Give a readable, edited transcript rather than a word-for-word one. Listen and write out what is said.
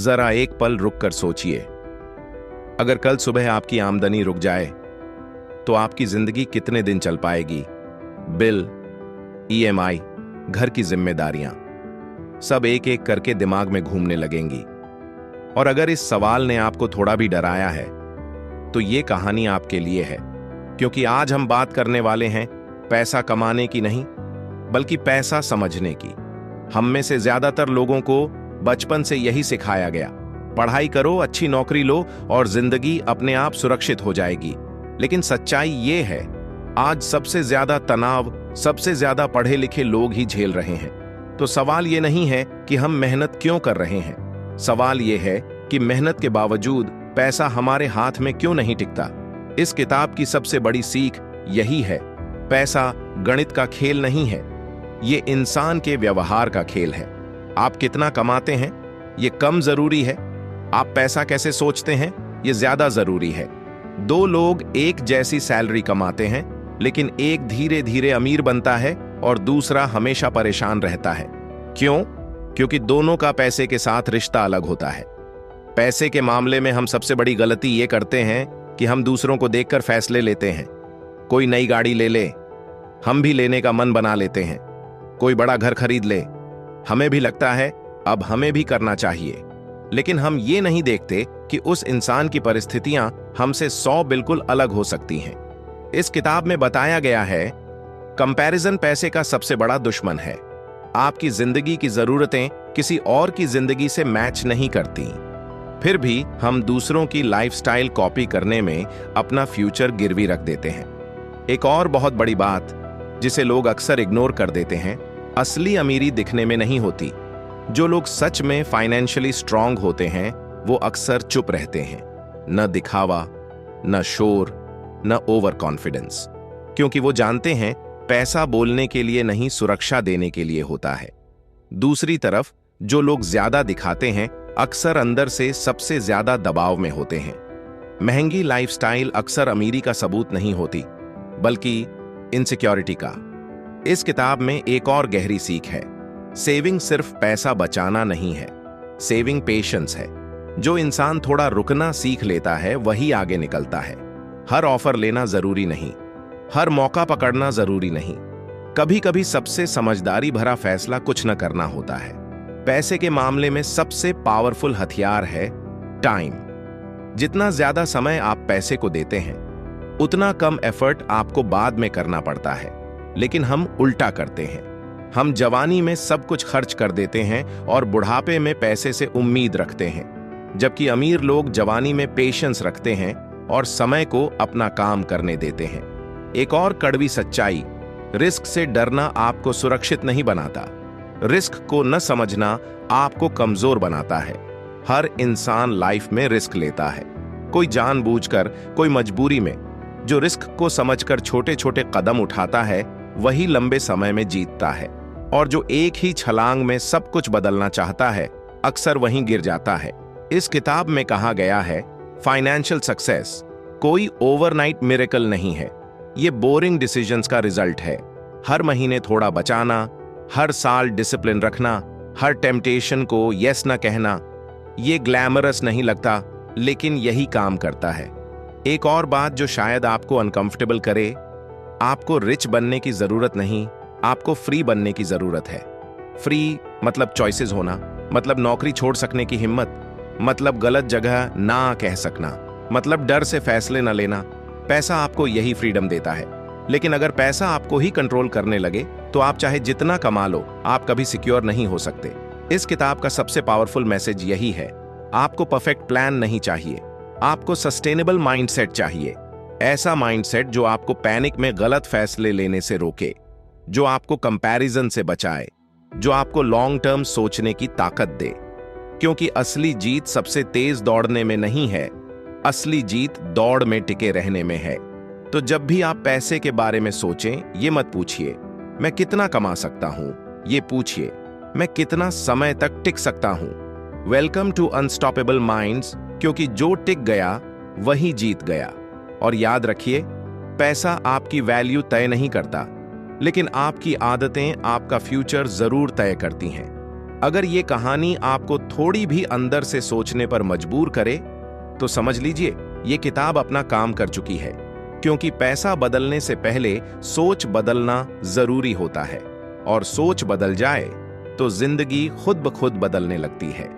जरा एक पल रुक कर सोचिए, अगर कल सुबह आपकी आमदनी रुक जाए तो आपकी जिंदगी कितने दिन चल पाएगी? बिल, ईएमआई, घर की जिम्मेदारियां सब एक एक करके दिमाग में घूमने लगेंगी। और अगर इस सवाल ने आपको थोड़ा भी डराया है तो ये कहानी आपके लिए है, क्योंकि आज हम बात करने वाले हैं पैसा कमाने की नहीं, बल्कि पैसा समझने की। हम में से ज्यादातर लोगों को बचपन से यही सिखाया गया, पढ़ाई करो, अच्छी नौकरी लो और जिंदगी अपने आप सुरक्षित हो जाएगी। लेकिन सच्चाई ये है, आज सबसे ज्यादा तनाव सबसे ज्यादा पढ़े लिखे लोग ही झेल रहे हैं। तो सवाल ये नहीं है कि हम मेहनत क्यों कर रहे हैं, सवाल ये है कि मेहनत के बावजूद पैसा हमारे हाथ में क्यों नहीं टिकता। इस किताब की सबसे बड़ी सीख यही है, पैसा गणित का खेल नहीं है, ये इंसान के व्यवहार का खेल है। आप कितना कमाते हैं ये कम जरूरी है, आप पैसा कैसे सोचते हैं ये ज्यादा जरूरी है। दो लोग एक जैसी सैलरी कमाते हैं, लेकिन एक धीरे धीरे अमीर बनता है और दूसरा हमेशा परेशान रहता है। क्यों? क्योंकि दोनों का पैसे के साथ रिश्ता अलग होता है। पैसे के मामले में हम सबसे बड़ी गलती ये करते हैं कि हम दूसरों को देखकर फैसले लेते हैं। कोई नई गाड़ी ले ले, हम भी लेने का मन बना लेते हैं। कोई बड़ा घर खरीद ले, हमें भी लगता है अब हमें भी करना चाहिए। लेकिन हम ये नहीं देखते कि उस इंसान की परिस्थितियां हमसे 100 बिल्कुल अलग हो सकती हैं। इस किताब में बताया गया है, कंपैरिजन पैसे का सबसे बड़ा दुश्मन है। आपकी जिंदगी की जरूरतें किसी और की जिंदगी से मैच नहीं करती, फिर भी हम दूसरों की लाइफस्टाइल कॉपी करने में अपना फ्यूचर गिरवी रख देते हैं। एक और बहुत बड़ी बात जिसे लोग अक्सर इग्नोर कर देते हैं, असली अमीरी दिखने में नहीं होती। जो लोग सच में फाइनेंशियली स्ट्रांग होते हैं वो अक्सर चुप रहते हैं, न दिखावा, न शोर, न ओवर कॉन्फिडेंस, क्योंकि वो जानते हैं पैसा बोलने के लिए नहीं, सुरक्षा देने के लिए होता है। दूसरी तरफ जो लोग ज्यादा दिखाते हैं अक्सर अंदर से सबसे ज्यादा दबाव में होते हैं। महंगी लाइफस्टाइल अक्सर अमीरी का सबूत नहीं होती, बल्कि इनसिक्योरिटी का। इस किताब में एक और गहरी सीख है, सेविंग सिर्फ पैसा बचाना नहीं है, सेविंग पेशेंस है। जो इंसान थोड़ा रुकना सीख लेता है वही आगे निकलता है। हर ऑफर लेना जरूरी नहीं, हर मौका पकड़ना जरूरी नहीं। कभी कभी सबसे समझदारी भरा फैसला कुछ न करना होता है। पैसे के मामले में सबसे पावरफुल हथियार है टाइम। जितना ज्यादा समय आप पैसे को देते हैं उतना कम एफर्ट आपको बाद में करना पड़ता है। लेकिन हम उल्टा करते हैं, हम जवानी में सब कुछ खर्च कर देते हैं और बुढ़ापे में पैसे से उम्मीद रखते हैं, जबकि अमीर लोग जवानी में पेशेंस रखते हैं और समय को अपना काम करने देते हैं। एक और कड़वी सच्चाई, रिस्क से डरना आपको सुरक्षित नहीं बनाता, रिस्क को न समझना आपको कमजोर बनाता है। हर इंसान लाइफ में रिस्क लेता है, कोई जानबूझकर, कोई मजबूरी में। जो रिस्क को समझकर छोटे छोटे कदम उठाता है वही लंबे समय में जीतता है, और जो एक ही छलांग में सब कुछ बदलना चाहता है अक्सर वहीं गिर जाता है। इस किताब में कहा गया है, फाइनेंशियल सक्सेस कोई ओवरनाइट मिरेकल नहीं है, ये बोरिंग डिसीजंस का रिजल्ट है। हर महीने थोड़ा बचाना, हर साल डिसिप्लिन रखना, हर टेम्पटेशन को यस न कहना। ये ग्लैमरस नहीं लगता, लेकिन यही काम करता है। एक और बात जो शायद आपको अनकंफर्टेबल करे, आपको रिच बनने की जरूरत नहीं, आपको फ्री बनने की जरूरत है। फ्री मतलब चॉइसेस होना, मतलब नौकरी छोड़ सकने की हिम्मत, मतलब गलत जगह ना कह सकना, मतलब डर से फैसले न लेना। पैसा आपको यही फ्रीडम देता है। लेकिन अगर पैसा आपको ही कंट्रोल करने लगे तो आप चाहे जितना कमा लो, आप कभी सिक्योर नहीं हो सकते। इस किताब का सबसे पावरफुल मैसेज यही है, आपको परफेक्ट प्लान नहीं चाहिए, आपको सस्टेनेबल माइंडसेट चाहिए। ऐसा माइंडसेट जो आपको पैनिक में गलत फैसले लेने से रोके, जो आपको कंपैरिजन से बचाए, जो आपको लॉन्ग टर्म सोचने की ताकत दे। क्योंकि असली जीत सबसे तेज दौड़ने में नहीं है, असली जीत दौड़ में टिके रहने में है। तो जब भी आप पैसे के बारे में सोचें, ये मत पूछिए मैं कितना कमा सकता हूं, ये पूछिए मैं कितना समय तक टिक सकता हूं। वेलकम टू अनस्टॉपेबल माइंड्स, क्योंकि जो टिक गया वही जीत गया। और याद रखिए, पैसा आपकी वैल्यू तय नहीं करता, लेकिन आपकी आदतें आपका फ्यूचर जरूर तय करती हैं। अगर ये कहानी आपको थोड़ी भी अंदर से सोचने पर मजबूर करे, तो समझ लीजिए ये किताब अपना काम कर चुकी है, क्योंकि पैसा बदलने से पहले सोच बदलना जरूरी होता है, और सोच बदल जाए तो जिंदगी खुद ब खुद बदलने लगती है।